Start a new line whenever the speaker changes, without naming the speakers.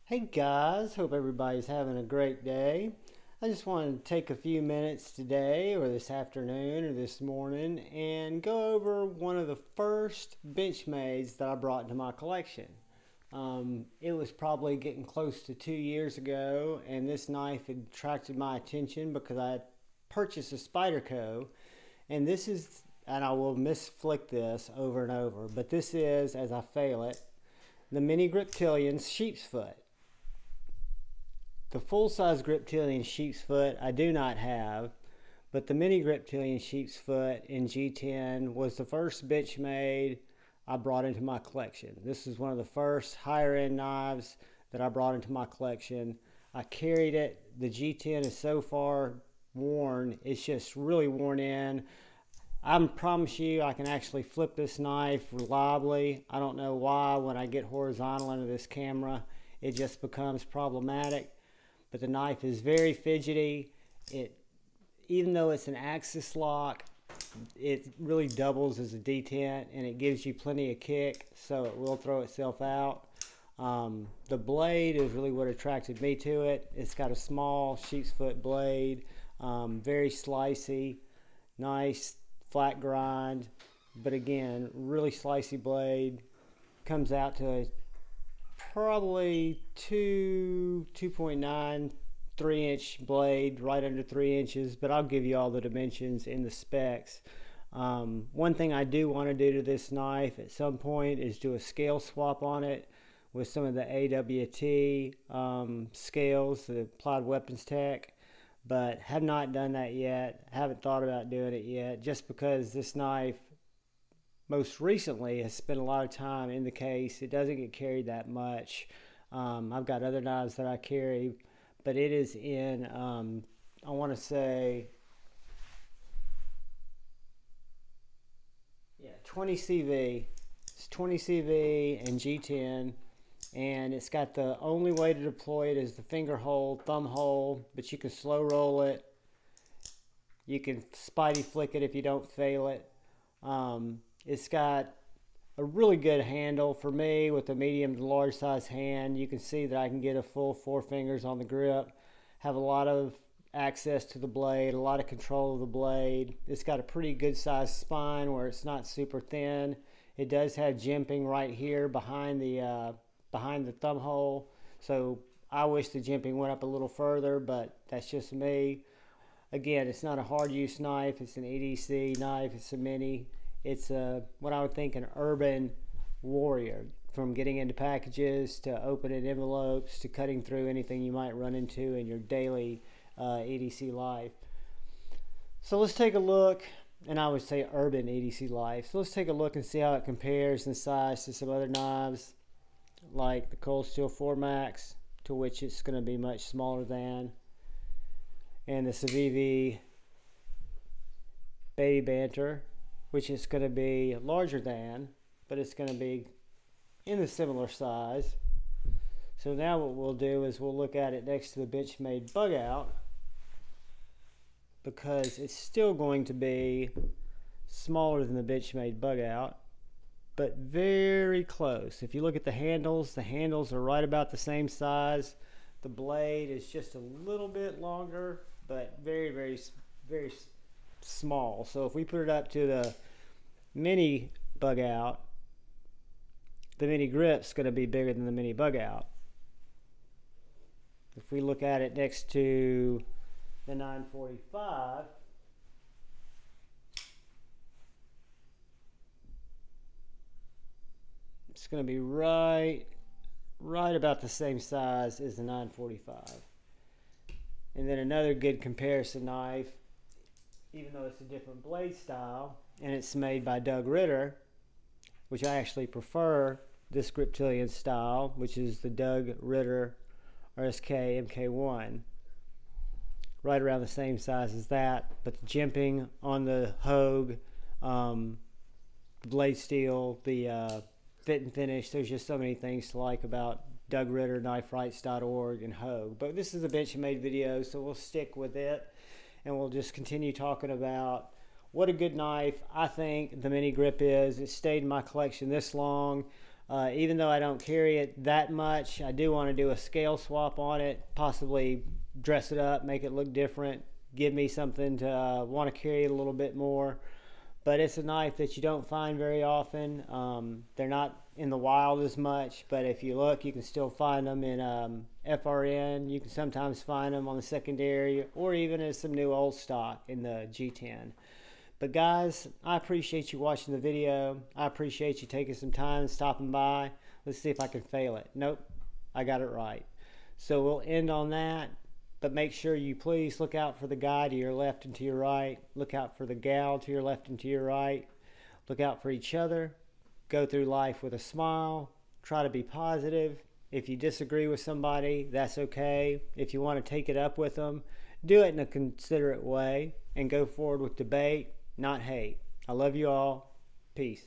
Hey guys, hope everybody's having a great day. I just wanted to take a few minutes today or this afternoon or this morning and go over one of the first Benchmades that I brought into my collection. It was probably getting close to 2 years ago, and this knife had attracted my attention because I had purchased a Spyderco, and I will misflick this over and over, but this is, as I fail it, the Mini Griptilian Sheepsfoot. The full-size Griptilian Sheepsfoot I do not have, but the Mini Griptilian Sheepsfoot in G10 was the first Benchmade I brought into my collection. This is one of the first higher-end knives that I brought into my collection. I carried it. The G10 is so far worn, it's just really worn in. I promise you I can actually flip this knife reliably. I don't know why when I get horizontal into this camera it just becomes problematic. But the knife is very fidgety. Even though it's an axis lock, it really doubles as a detent and it gives you plenty of kick, so it will throw itself out. The blade is really what attracted me to it. It's got a small sheepsfoot blade, very slicey, nice flat grind, but again, really slicey blade. Comes out to probably 2.9, 3-inch blade, right under 3 inches, but I'll give you all the dimensions in the specs. One thing I do want to do to this knife at some point is do a scale swap on it with some of the AWT scales, the Applied Weapons Tech, but have not done that yet. Haven't thought about doing it yet, just because this knife most recently has spent a lot of time in the case. It doesn't get carried that much. I've got other knives that I carry, but it is in, I want to say, 20 CV. It's 20 CV and G10, and it's got the only way to deploy it is the finger hole, thumb hole, but you can slow roll it. You can spidey flick it if you don't fail it. It's got a really good handle for me with a medium to large size hand. You can see that I can get a full 4 fingers on the grip, have a lot of access to the blade, a lot of control of the blade. It's got a pretty good sized spine where it's not super thin. It does have jimping right here behind the thumb hole, so I wish the jimping went up a little further, but that's just me. Again, it's not a hard use knife. It's an EDC knife. It's a mini. It's what I would think an urban warrior, from getting into packages to opening envelopes to cutting through anything you might run into in your daily EDC life. So let's take a look, and I would say urban EDC life. So let's take a look and see how it compares in size to some other knives like the Cold Steel 4 Max, to which it's going to be much smaller than, and the Civivi Baby Banter, which is going to be larger than, but it's going to be in a similar size. So now what we'll do is we'll look at it next to the Benchmade Bug Out, because it's still going to be smaller than the Benchmade Bug Out, but very close. If you look at the handles are right about the same size. The blade is just a little bit longer, but very, very, very small. So if we put it up to the Mini Bug Out, the Mini Grip's going to be bigger than the Mini Bug Out. If we look at it next to the 945, it's going to be right about the same size as the 945. And then another good comparison knife, even though it's a different blade style, and it's made by Doug Ritter, which I actually prefer this Griptilian style, which is the Doug Ritter RSK MK1. Right around the same size as that, but the jimping on the Hogue, the blade steel, the fit and finish, there's just so many things to like about Doug Ritter, kniferights.org, and Hogue. But this is a Benchmade video, so we'll stick with it, and we'll just continue talking about what a good knife I think the Mini Grip is. It stayed in my collection this long. Even though I don't carry it that much, I do want to do a scale swap on it, possibly dress it up, make it look different, give me something to want to carry it a little bit more. But it's a knife that you don't find very often. They're not in the wild as much, but if you look, you can still find them in FRN. You can sometimes find them on the secondary, or even in some new old stock in the G10. But guys, I appreciate you watching the video. I appreciate you taking some time and stopping by. Let's see if I can fail it. Nope, I got it right. So we'll end on that. But make sure you please look out for the guy to your left and to your right. Look out for the gal to your left and to your right. Look out for each other. Go through life with a smile. Try to be positive. If you disagree with somebody, that's okay. If you want to take it up with them, do it in a considerate way and go forward with debate, not hate. I love you all. Peace.